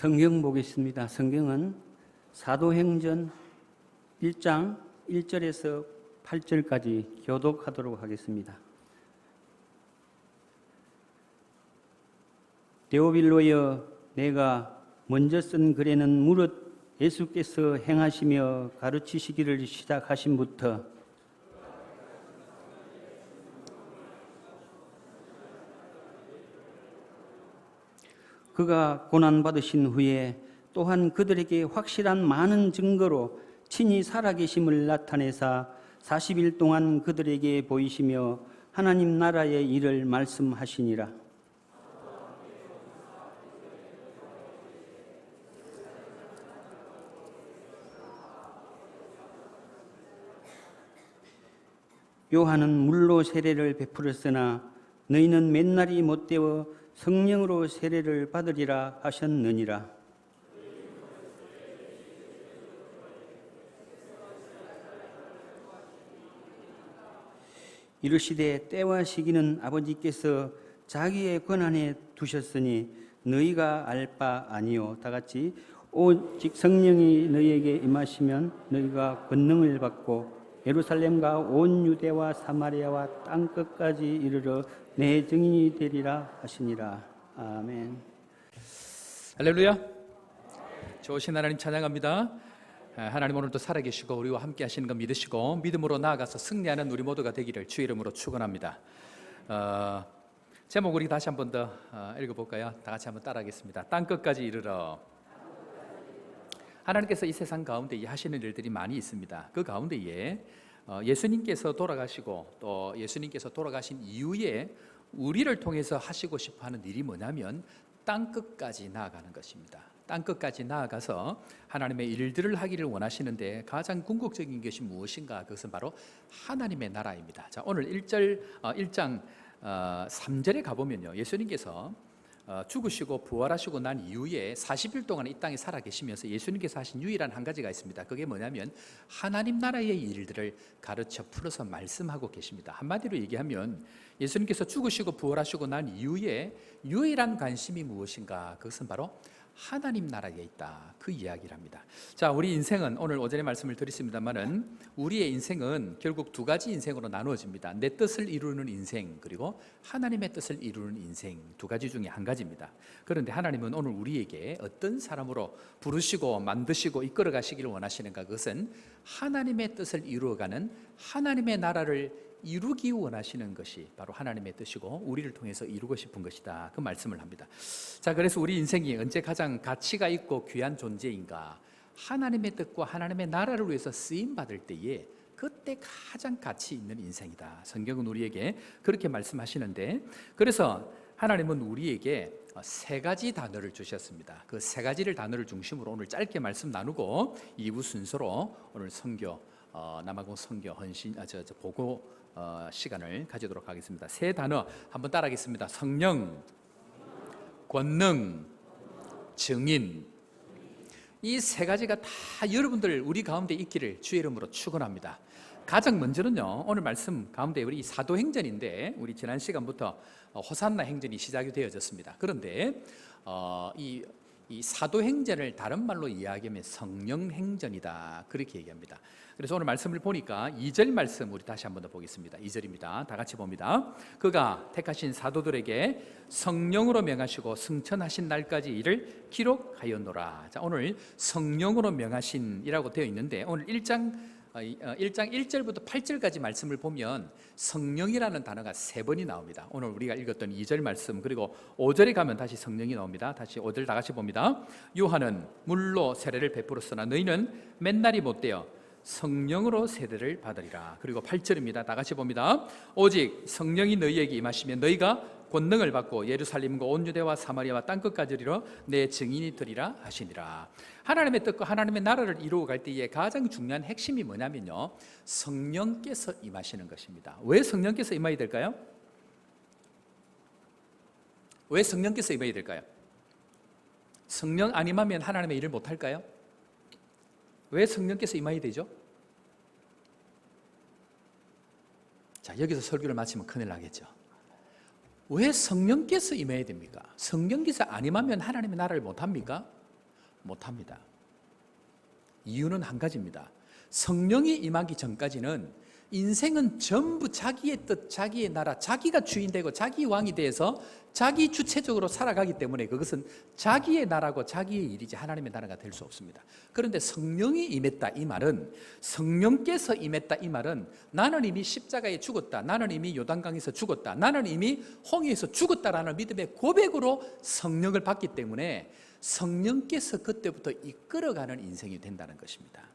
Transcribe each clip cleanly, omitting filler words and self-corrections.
성경 보겠습니다. 성경은 사도행전 1장 1절에서 8절까지 교독하도록 하겠습니다. 데오빌로여, 내가 먼저 쓴 글에는 무릇 예수께서 행하시며 가르치시기를 시작하심부터 그가 고난받으신 후에 또한 그들에게 확실한 많은 증거로 친히 살아계심을 나타내사 40일 동안 그들에게 보이시며 하나님 나라의 일을 말씀하시니라. 요한은 물로 세례를 베풀었으나 너희는 맨날이 못되어 성령으로 세례를 받으리라 하셨느니라. 이르시되 때와 시기는 아버지께서 자기의 권한에 두셨으니 너희가 알 바 아니요. 다 같이 오직 성령이 너희에게 임하시면 너희가 권능을 받고 예루살렘과 온 유대와 사마리아와 땅끝까지 이르러 내 증인이 되리라 하시니라. 아멘. 할렐루야. 좋으신 하나님 찬양합니다. 하나님 오늘도 살아계시고 우리와 함께 하시는 거 믿으시고 믿음으로 나아가서 승리하는 우리 모두가 되기를 주의 이름으로 축원합니다. 제목 우리 다시 한 번 더 읽어볼까요? 다 같이 한번 따라하겠습니다. 땅끝까지 이르러. 하나님께서 이 세상 가운데 하시는 일들이 많이 있습니다. 그 가운데에 예수님께서 돌아가시고 또 예수님께서 돌아가신 이후에 우리를 통해서 하시고 싶어하는 일이 뭐냐면 땅끝까지 나아가는 것입니다. 땅끝까지 나아가서 하나님의 일들을 하기를 원하시는데 가장 궁극적인 것이 무엇인가? 그것은 바로 하나님의 나라입니다. 자, 오늘 1장 3절에 가보면요, 예수님께서 죽으시고 부활하시고 난 이후에 40일 동안 이 땅에 살아계시면서 예수님께서 하신 유일한 한 가지가 있습니다. 그게 뭐냐면 하나님 나라의 일들을 가르쳐 풀어서 말씀하고 계십니다. 한마디로 얘기하면 예수님께서 죽으시고 부활하시고 난 이후에 유일한 관심이 무엇인가? 그것은 바로 하나님 나라에 있다, 그 이야기를 합니다. 자, 우리 인생은 오늘 오전에 말씀을 드렸습니다만은 우리의 인생은 결국 두 가지 인생으로 나누어집니다. 내 뜻을 이루는 인생, 그리고 하나님의 뜻을 이루는 인생, 두 가지 중에 한 가지입니다. 그런데 하나님은 오늘 우리에게 어떤 사람으로 부르시고 만드시고 이끌어 가시기를 원하시는가? 그것은 하나님의 뜻을 이루어가는 하나님의 나라를 이루기 원하시는 것이 바로 하나님의 뜻이고 우리를 통해서 이루고 싶은 것이다, 그 말씀을 합니다. 자, 그래서 우리 인생이 언제 가장 가치가 있고 귀한 존재인가? 하나님의 뜻과 하나님의 나라를 위해서 쓰임받을 때에 그때 가장 가치 있는 인생이다. 성경은 우리에게 그렇게 말씀하시는데, 그래서 하나님은 우리에게 세 가지 단어를 주셨습니다. 그 세 가지를 단어를 중심으로 오늘 짧게 말씀 나누고 2부 순서로 오늘 선교 남아공 선교 헌신 보고 시간을 가지도록 하겠습니다. 세 단어 한번 따라하겠습니다. 성령, 권능, 증인. 이 세 가지가 다 여러분들 우리 가운데 있기를 주의 이름으로 축원합니다. 가장 먼저는요, 오늘 말씀 가운데 우리 사도행전인데 우리 지난 시간부터 호산나 행전이 시작이 되어졌습니다. 그런데 이 사도행전을 다른 말로 이야기하면 성령행전이다, 그렇게 얘기합니다. 그래서 오늘 말씀을 보니까 2절 말씀 우리 다시 한번 더 보겠습니다. 2절입니다. 다 같이 봅니다. 그가 택하신 사도들에게 성령으로 명하시고 승천하신 날까지 이를 기록하였노라. 자, 오늘 성령으로 명하신이라고 되어 있는데 오늘 1장 1절부터 8절까지 말씀을 보면 성령이라는 단어가 3번이 나옵니다. 오늘 우리가 읽었던 2절 말씀, 그리고 5절에 가면 다시 성령이 나옵니다. 다시 5절 다 같이 봅니다. 요한은 물로 세례를 베풀었으나 너희는 맨날이 못되어 성령으로 세례를 받으리라. 그리고 8절입니다. 다 같이 봅니다. 오직 성령이 너희에게 임하시면 너희가 권능을 받고 예루살렘과 온 유대와 사마리아와 땅끝까지 이르러 내 증인이 되리라 하시니라. 하나님의 뜻과 하나님의 나라를 이루어 갈 때에 가장 중요한 핵심이 뭐냐면요, 성령께서 임하시는 것입니다. 왜 성령께서 임해야 될까요? 왜 성령께서 임해야 될까요? 성령 안 임하면 하나님의 일을 못 할까요? 왜 성령께서 임해야 되죠? 자, 여기서 설교를 마치면 큰일 나겠죠. 왜 성령께서 임해야 됩니까? 성령께서 안 임하면 하나님의 나라를 못 합니까? 못합니다. 이유는 한 가지입니다. 성령이 임하기 전까지는 인생은 전부 자기의 뜻, 자기의 나라, 자기가 주인되고 자기 왕이 돼서 자기 주체적으로 살아가기 때문에 그것은 자기의 나라고 자기의 일이지 하나님의 나라가 될 수 없습니다. 그런데 성령이 임했다 이 말은, 성령께서 임했다 이 말은 나는 이미 십자가에 죽었다, 나는 이미 요단강에서 죽었다, 나는 이미 홍해에서 죽었다라는 믿음의 고백으로 성령을 받기 때문에 성령께서 그때부터 이끌어가는 인생이 된다는 것입니다.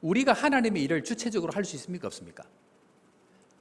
우리가 하나님의 일을 주체적으로 할 수 있습니까? 없습니까?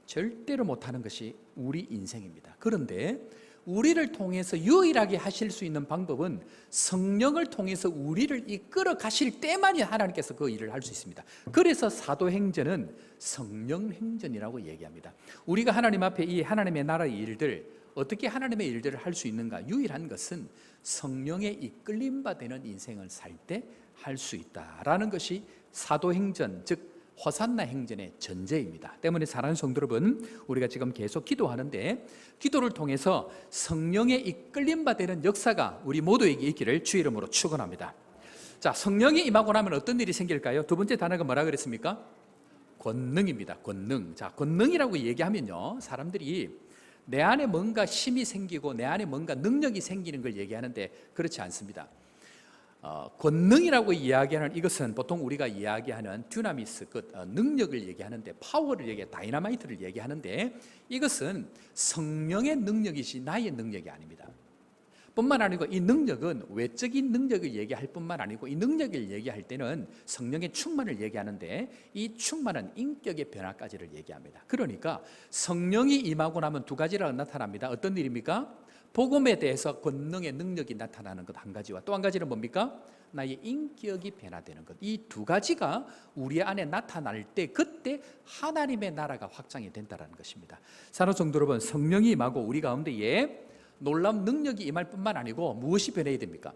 절대로 못하는 것이 우리 인생입니다. 그런데 우리를 통해서 유일하게 하실 수 있는 방법은 성령을 통해서 우리를 이끌어 가실 때만이 하나님께서 그 일을 할 수 있습니다. 그래서 사도행전은 성령행전이라고 얘기합니다. 우리가 하나님 앞에 이 하나님의 나라의 일들, 어떻게 하나님의 일들을 할 수 있는가? 유일한 것은 성령의 이끌림 받는 인생을 살 때 할 수 있다라는 것이 사도행전, 즉 호산나 행전의 전제입니다. 때문에 사랑하는 성도 여러분, 우리가 지금 계속 기도하는데 기도를 통해서 성령의 이끌림 받는 역사가 우리 모두에게 있기를 주의 이름으로 축원합니다. 자, 성령이 임하고 나면 어떤 일이 생길까요? 두 번째 단어가 뭐라 그랬습니까? 권능입니다. 권능. 자, 권능이라고 얘기하면요, 사람들이 내 안에 뭔가 힘이 생기고 내 안에 뭔가 능력이 생기는 걸 얘기하는데 그렇지 않습니다. 권능이라고 이야기하는 이것은 보통 우리가 이야기하는 듀나미스, 능력을 얘기하는데, 파워를 얘기해, 다이나마이트를 얘기하는데 이것은 성령의 능력이지 나의 능력이 아닙니다. 뿐만 아니고 이 능력은 외적인 능력을 얘기할 뿐만 아니고 이 능력을 얘기할 때는 성령의 충만을 얘기하는데 이 충만은 인격의 변화까지를 얘기합니다. 그러니까 성령이 임하고 나면 두 가지가 나타납니다. 어떤 일입니까? 복음에 대해서 권능의 능력이 나타나는 것 한 가지와 또 한 가지는 뭡니까? 나의 인격이 변화되는 것. 이 두 가지가 우리 안에 나타날 때 그때 하나님의 나라가 확장이 된다는 것입니다. 사랑하는 성도 여러분, 성령이 임하고 우리 가운데에 놀라운 능력이 임할 뿐만 아니고 무엇이 변해야 됩니까?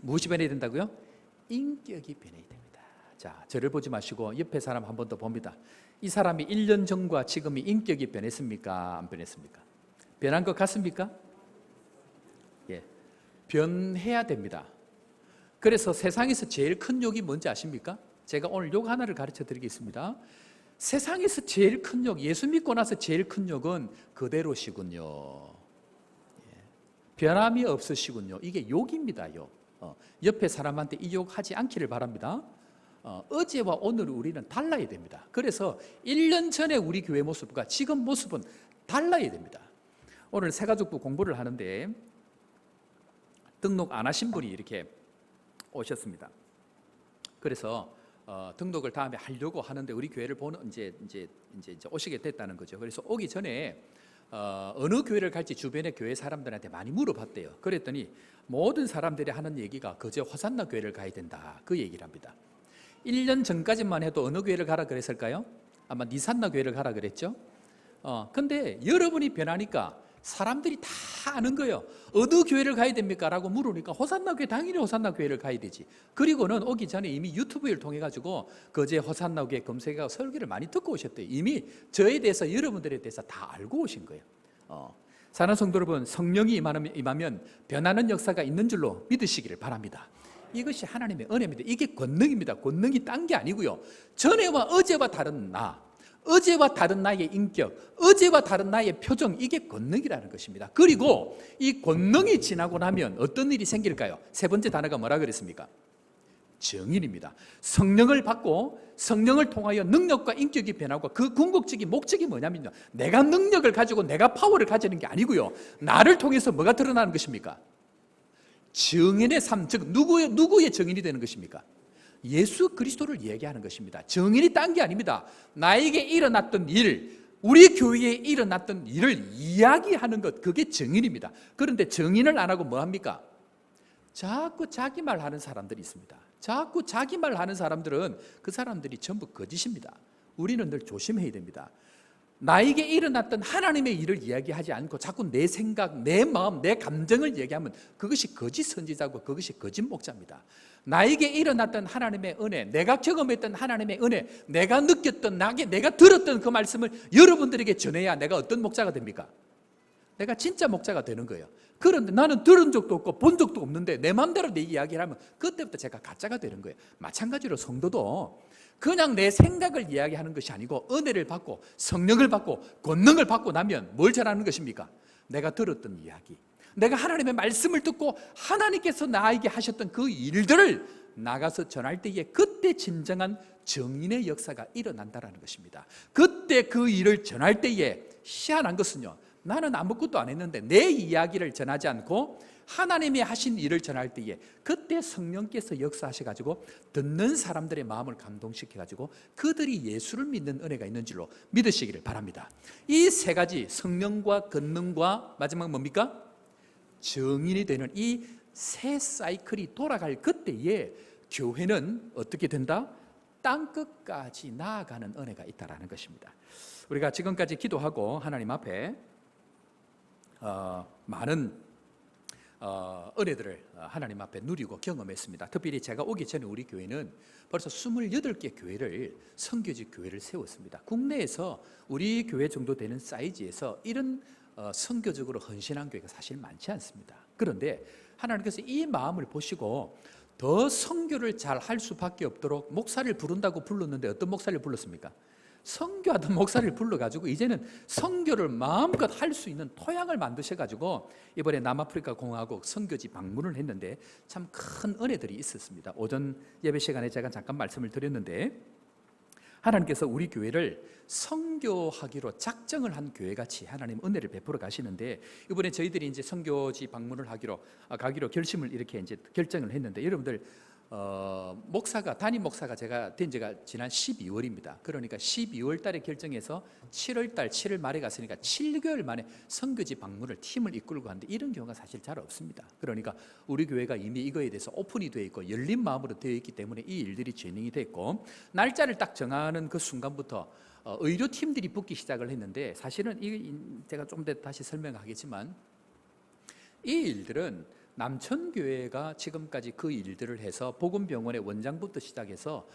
무엇이 변해야 된다고요? 인격이 변해야 됩니다. 자, 저를 보지 마시고 옆에 사람 한 번 더 봅니다. 이 사람이 1년 전과 지금이 인격이 변했습니까? 안 변했습니까? 변한 것 같습니까? 예, 변해야 됩니다. 그래서 세상에서 제일 큰 욕이 뭔지 아십니까? 제가 오늘 욕 하나를 가르쳐 드리겠습니다. 세상에서 제일 큰 욕, 예수 믿고 나서 제일 큰 욕은 그대로시군요. 예, 변함이 없으시군요. 이게 욕입니다. 욕. 옆에 사람한테 이 욕 하지 않기를 바랍니다. 어제와 오늘 우리는 달라야 됩니다. 그래서 1년 전에 우리 교회 모습과 지금 모습은 달라야 됩니다. 오늘 새가족부 공부를 하는데 등록 안 하신 분이 이렇게 오셨습니다. 그래서 등록을 다음에 하려고 하는데 우리 교회를 보는 이제 오시게 됐다는 거죠. 그래서 오기 전에 어느 교회를 갈지 주변의 교회 사람들한테 많이 물어봤대요. 그랬더니 모든 사람들이 하는 얘기가 그저 호산나 교회를 가야 된다, 그 얘기를 합니다. 1년 전까지만 해도 어느 교회를 가라 그랬을까요? 아마 니산나 교회를 가라 그랬죠. 근데 여러분이 변하니까 사람들이 다 아는 거예요. 어느 교회를 가야 됩니까? 라고 물으니까 호산나 교회, 당연히 호산나 교회를 가야 되지. 그리고는 오기 전에 이미 유튜브를 통해 가지고 그제 호산나 교회 검색해서 설교를 많이 듣고 오셨대요. 이미 저에 대해서, 여러분들에 대해서 다 알고 오신 거예요. 사랑하는 성도 여러분, 성령이 임하면 변하는 역사가 있는 줄로 믿으시기를 바랍니다. 이것이 하나님의 은혜입니다. 이게 권능입니다. 권능이 딴 게 아니고요, 전에와 어제와 다른 나, 어제와 다른 나의 인격, 어제와 다른 나의 표정, 이게 권능이라는 것입니다. 그리고 이 권능이 지나고 나면 어떤 일이 생길까요? 세 번째 단어가 뭐라 그랬습니까? 정인입니다. 성령을 받고 성령을 통하여 능력과 인격이 변하고 그 궁극적인 목적이 뭐냐면요, 내가 능력을 가지고 내가 파워를 가지는 게 아니고요, 나를 통해서 뭐가 드러나는 것입니까? 정인의 삶, 즉 누구의 정인이 되는 것입니까? 예수 그리스도를 얘기하는 것입니다. 정인이 딴 게 아닙니다. 나에게 일어났던 일, 우리 교회에 일어났던 일을 이야기하는 것, 그게 정인입니다. 그런데 정인을 안 하고 뭐 합니까? 자꾸 자기 말 하는 사람들이 있습니다. 자꾸 자기 말 하는 사람들은 그 사람들이 전부 거짓입니다. 우리는 늘 조심해야 됩니다. 나에게 일어났던 하나님의 일을 이야기하지 않고 자꾸 내 생각, 내 마음, 내 감정을 얘기하면 그것이 거짓 선지자고 그것이 거짓 목자입니다. 나에게 일어났던 하나님의 은혜, 내가 경험했던 하나님의 은혜, 내가 느꼈던, 내가 들었던 그 말씀을 여러분들에게 전해야 내가 어떤 목자가 됩니까? 내가 진짜 목자가 되는 거예요. 그런데 나는 들은 적도 없고 본 적도 없는데 내 마음대로 내 이야기를 하면 그때부터 제가 가짜가 되는 거예요. 마찬가지로 성도도 그냥 내 생각을 이야기하는 것이 아니고 은혜를 받고 성령을 받고 권능을 받고 나면 뭘 잘하는 것입니까? 내가 들었던 이야기, 내가 하나님의 말씀을 듣고 하나님께서 나에게 하셨던 그 일들을 나가서 전할 때에 그때 진정한 정인의 역사가 일어난다는 것입니다. 그때 그 일을 전할 때에 희한한 것은요, 나는 아무것도 안 했는데 내 이야기를 전하지 않고 하나님이 하신 일을 전할 때에 그때 성령께서 역사하셔가지고 듣는 사람들의 마음을 감동시켜가지고 그들이 예수를 믿는 은혜가 있는 줄로 믿으시기를 바랍니다. 이 세 가지, 성령과 권능과 마지막 뭡니까? 정인이 되는 이 새 사이클이 돌아갈 그때에 교회는 어떻게 된다? 땅끝까지 나아가는 은혜가 있다는 것입니다. 우리가 지금까지 기도하고 하나님 앞에 많은 은혜들을 하나님 앞에 누리고 경험했습니다. 특별히 제가 오기 전에 우리 교회는 벌써 28개 교회를, 선교지 교회를 세웠습니다. 국내에서 우리 교회 정도 되는 사이즈에서 이런 선교적으로 헌신한 교회가 사실 많지 않습니다. 그런데 하나님께서 이 마음을 보시고 더 선교를 잘 할 수밖에 없도록 목사를 부른다고 불렀는데 어떤 목사를 불렀습니까? 선교하던 목사를 불러가지고 이제는 선교를 마음껏 할 수 있는 토양을 만드셔가지고 이번에 남아프리카 공화국 선교지 방문을 했는데 참 큰 은혜들이 있었습니다. 오전 예배 시간에 제가 잠깐 말씀을 드렸는데 하나님께서 우리 교회를 선교하기로 작정을 한 교회같이 하나님 은혜를 베풀어 가시는데 이번에 저희들이 이제 선교지 방문을 가기로 결심을 이렇게 이제 결정을 했는데 여러분들 목사가 담임 목사가 제가 된 지가 지난 12월입니다. 그러니까 12월 달에 결정해서 7월 달 7월 말에 갔으니까 7개월 만에 선교지 방문을 팀을 이끌고 하는데 이런 경우가 사실 잘 없습니다. 그러니까 우리 교회가 이미 이거에 대해서 오픈이 되어 있고 열린 마음으로 되어 있기 때문에 이 일들이 진행이 됐고 날짜를 딱 정하는 그 순간부터 의료팀들이 붙기 시작을 했는데 사실은 제가 좀 더 다시 설명하겠지만 이 일들은 남천교회가 지금까지 그 일들을 해서 복음병원의 원장부터 시작해서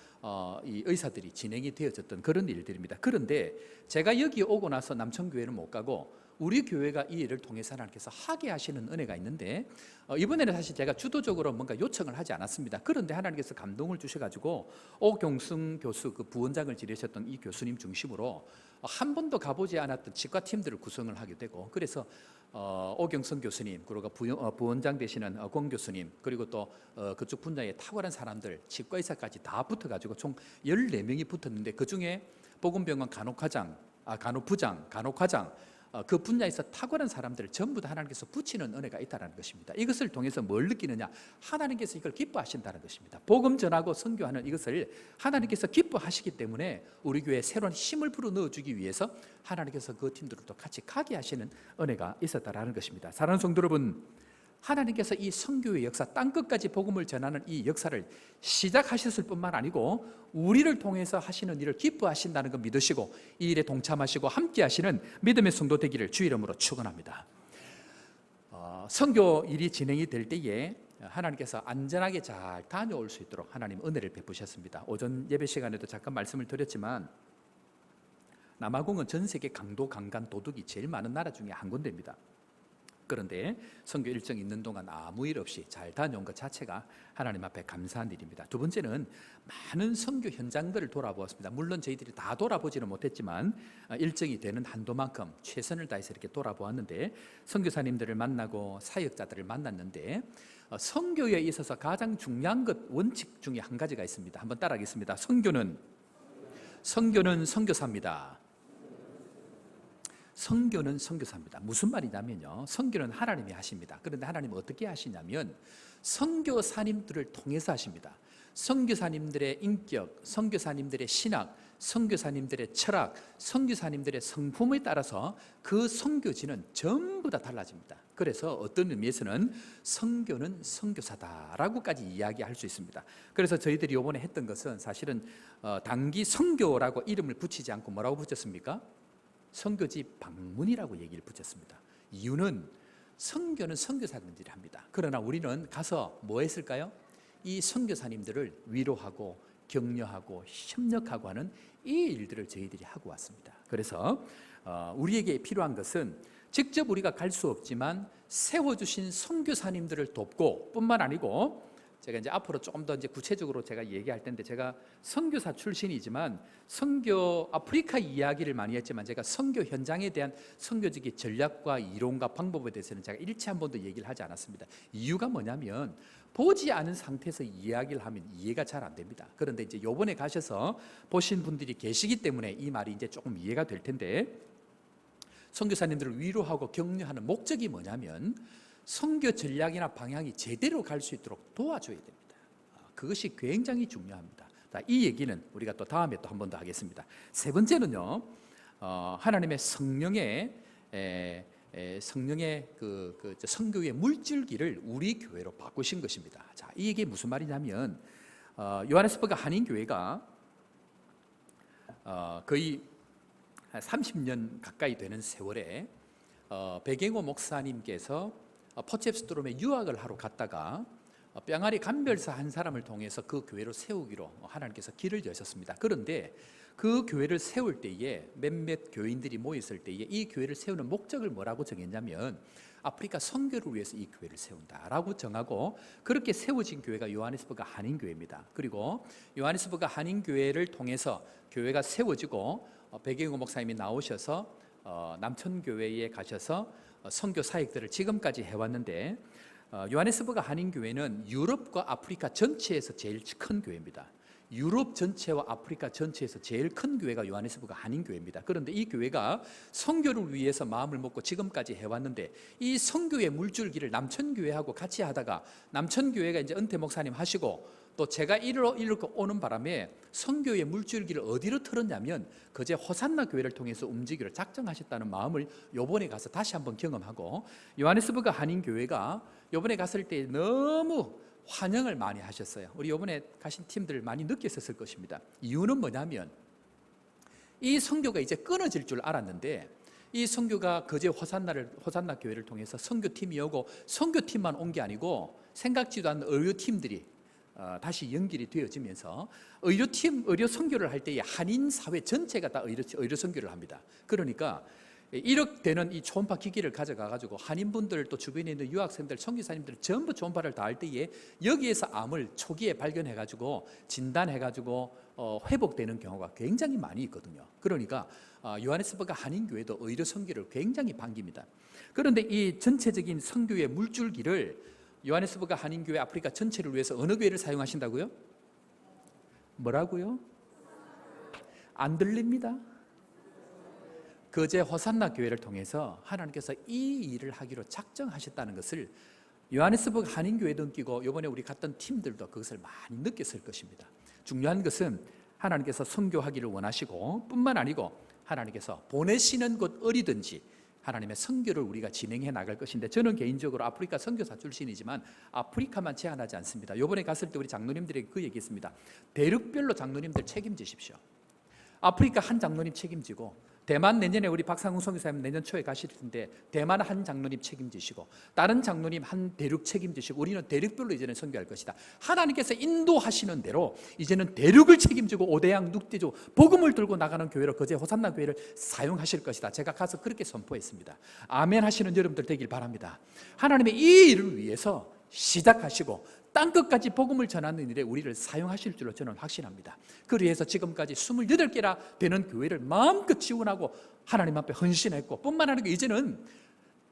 이 의사들이 진행이 되어졌던 그런 일들입니다. 그런데 제가 여기 오고 나서 남천교회를 못 가고 우리 교회가 이 일을 통해서 하나님께서 하게 하시는 은혜가 있는데 이번에는 사실 제가 주도적으로 뭔가 요청을 하지 않았습니다. 그런데 하나님께서 감동을 주셔가지고 오경승 교수, 그 부원장을 지내셨던 이 교수님 중심으로 한 번도 가보지 않았던 치과팀들을 구성을 하게 되고 그래서 오경선 교수님 그리고 부원장 되시는 권 교수님 그리고 또 그쪽 분야에 탁월한 사람들 치과의사까지 다 붙어가지고 총 14명이 붙었는데 그중에 복음병원 간호부장 그 분야에서 탁월한 사람들을 전부 다 하나님께서 붙이는 은혜가 있다는 것입니다. 이것을 통해서 뭘 느끼느냐? 하나님께서 이걸 기뻐하신다는 것입니다. 복음 전하고 선교하는 이것을 하나님께서 기뻐하시기 때문에 우리 교회에 새로운 힘을 불어넣어주기 위해서 하나님께서 그 팀들도 같이 가게 하시는 은혜가 있었다는 것입니다. 사랑하는 성도 여러분, 하나님께서 이 선교의 역사, 땅끝까지 복음을 전하는 이 역사를 시작하셨을 뿐만 아니고 우리를 통해서 하시는 일을 기뻐하신다는 걸 믿으시고 이 일에 동참하시고 함께 하시는 믿음의 성도 되기를 주 이름으로 축원합니다. 선교 일이 진행이 될 때에 하나님께서 안전하게 잘 다녀올 수 있도록 하나님 은혜를 베푸셨습니다. 오전 예배 시간에도 잠깐 말씀을 드렸지만 남아공은 전 세계 강도, 강간, 도둑이 제일 많은 나라 중에 한 군데입니다. 그런데 선교 일정 있는 동안 아무 일 없이 잘 다녀온 것 자체가 하나님 앞에 감사한 일입니다. 두 번째는 많은 선교 현장들을 돌아보았습니다. 물론 저희들이 다 돌아보지는 못했지만 일정이 되는 한도만큼 최선을 다해서 이렇게 돌아보았는데 선교사님들을 만나고 사역자들을 만났는데 선교에 있어서 가장 중요한 원칙 중에 한 가지가 있습니다. 한번 따라하겠습니다. 선교는 선교사입니다. 선교는 선교사입니다. 무슨 말이냐면요, 선교는 하나님이 하십니다. 그런데 하나님은 어떻게 하시냐면 선교사님들을 통해서 하십니다. 선교사님들의 인격, 선교사님들의 신학, 선교사님들의 철학, 선교사님들의 성품에 따라서 그 선교지는 전부 다 달라집니다. 그래서 어떤 의미에서는 선교는 선교사다라고까지 이야기할 수 있습니다. 그래서 저희들이 이번에 했던 것은 사실은 단기 선교라고 이름을 붙이지 않고 뭐라고 붙였습니까? 선교지 방문이라고 얘기를 붙였습니다. 이유는 선교는 선교사님들이 합니다. 그러나 우리는 가서 뭐 했을까요? 이 선교사님들을 위로하고 격려하고 협력하고 하는 이 일들을 저희들이 하고 왔습니다. 그래서 우리에게 필요한 것은 직접 우리가 갈 수 없지만 세워주신 선교사님들을 돕고 뿐만 아니고 제가 이제 앞으로 조금 더 이제 구체적으로 제가 얘기할 텐데 제가 선교사 출신이지만 선교 아프리카 이야기를 많이 했지만 제가 선교 현장에 대한 선교적인 전략과 이론과 방법에 대해서는 제가 일체 한 번도 얘기를 하지 않았습니다. 이유가 뭐냐면 보지 않은 상태에서 이야기를 하면 이해가 잘 안 됩니다. 그런데 이제 요번에 가셔서 보신 분들이 계시기 때문에 이 말이 이제 조금 이해가 될 텐데 선교사님들을 위로하고 격려하는 목적이 뭐냐면 선교 전략이나 방향이 제대로 갈 수 있도록 도와줘야 됩니다. 그것이 굉장히 중요합니다. 이 얘기는 우리가 또 다음에 또 한 번 더 하겠습니다. 세 번째는요, 하나님의 성령의 선교의 물줄기를 우리 교회로 바꾸신 것입니다. 자, 이 얘기 무슨 말이냐면 요하네스버그 한인교회가 거의 30년 가까이 되는 세월에 백영호 목사님께서 포체프스트롬에 유학을 하러 갔다가 뿅아리 감별사 한 사람을 통해서 그 교회를 세우기로 하나님께서 길을 여셨습니다. 그런데 그 교회를 세울 때에 몇몇 교인들이 모였을 때에 이 교회를 세우는 목적을 뭐라고 정했냐면 아프리카 선교를 위해서 이 교회를 세운다라고 정하고 그렇게 세워진 교회가 요하네스버그 한인교회입니다. 그리고 요하네스버그 한인교회를 통해서 교회가 세워지고 백영호 목사님이 나오셔서 남천교회에 가셔서 선교 사역들을 지금까지 해왔는데 요하네스버그 한인교회는 유럽과 아프리카 전체에서 제일 큰 교회입니다. 유럽 전체와 아프리카 전체에서 제일 큰 교회가 요하네스버그 한인교회입니다. 그런데 이 교회가 선교를 위해서 마음을 먹고 지금까지 해왔는데 이 선교의 물줄기를 남천교회하고 같이 하다가 남천교회가 이제 은퇴 목사님 하시고 또 제가 이렇게 오는 바람에 선교의 물줄기를 어디로 틀었냐면 그제 호산나 교회를 통해서 움직이기로 작정하셨다는 마음을 요번에 가서 다시 한번 경험하고 요하네스버그 한인교회가 요번에 갔을 때 너무 환영을 많이 하셨어요. 우리 요번에 가신 팀들 많이 느꼈었을 것입니다. 이유는 뭐냐면 이 선교가 이제 끊어질 줄 알았는데 이 선교가 그제 호산나 교회를 통해서 선교팀이 오고 선교팀만 온 게 아니고 생각지도 않는 의료팀들이 다시 연결이 되어지면서 의료 선교를 할 때에 한인 사회 전체가 다 의료 선교를 합니다. 그러니까 이렇게 되는 이 초음파 기기를 가져가 가지고 한인분들 또 주변에 있는 유학생들, 선교사님들 전부 초음파를 다 할 때에 여기에서 암을 초기에 발견해 가지고 진단해 가지고 회복되는 경우가 굉장히 많이 있거든요. 그러니까 요하네스버그 한인교회도 의료 선교를 굉장히 반깁니다. 그런데 이 전체적인 선교의 물줄기를 요하네스버그 한인교회 아프리카 전체를 위해서 어느 교회를 사용하신다고요? 뭐라고요? 안 들립니다. 그제 호산나 교회를 통해서 하나님께서 이 일을 하기로 작정하셨다는 것을 요하네스버그 한인교회도 느끼고 이번에 우리 갔던 팀들도 그것을 많이 느꼈을 것입니다. 중요한 것은 하나님께서 선교하기를 원하시고 뿐만 아니고 하나님께서 보내시는 곳 어디든지 하나님의 선교를 우리가 진행해 나갈 것인데 저는 개인적으로 아프리카 선교사 출신이지만 아프리카만 제한하지 않습니다. 이번에 갔을 때 우리 장로님들에게 그 얘기했습니다. 대륙별로 장로님들 책임지십시오. 아프리카 한 장로님 책임지고 대만 내년에 우리 박상훈 선교사님 내년 초에 가실 텐데 대만 한 장로님 책임지시고 다른 장로님 한 대륙 책임지시고 우리는 대륙별로 이제는 선교할 것이다. 하나님께서 인도하시는 대로 이제는 대륙을 책임지고 오대양 눅대조 복음을 들고 나가는 교회로 그제 호산나 교회를 사용하실 것이다. 제가 가서 그렇게 선포했습니다. 아멘 하시는 여러분들 되길 바랍니다. 하나님의 이 일을 위해서 시작하시고 땅끝까지 복음을 전하는 일에 우리를 사용하실 줄로 저는 확신합니다. 그래서 지금까지 28개나 되는 교회를 마음껏 지원하고 하나님 앞에 헌신했고 뿐만 아니라 이제는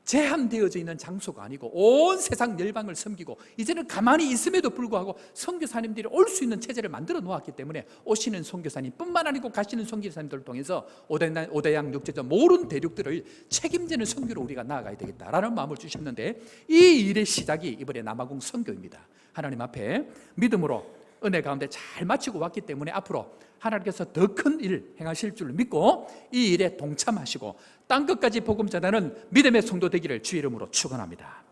제한되어져 있는 장소가 아니고 온 세상 열방을 섬기고 이제는 가만히 있음에도 불구하고 선교사님들이 올 수 있는 체제를 만들어 놓았기 때문에 오시는 선교사님 뿐만 아니고 가시는 선교사님들을 통해서 오대양 육제전 모든 대륙들을 책임지는 선교로 우리가 나아가야 되겠다라는 마음을 주셨는데 이 일의 시작이 이번에 남아공 선교입니다. 하나님 앞에 믿음으로 은혜 가운데 잘 마치고 왔기 때문에 앞으로 하나님께서 더 큰 일 행하실 줄 믿고 이 일에 동참하시고 땅끝까지 복음 전하는 믿음의 성도 되기를 주의 이름으로 축원합니다.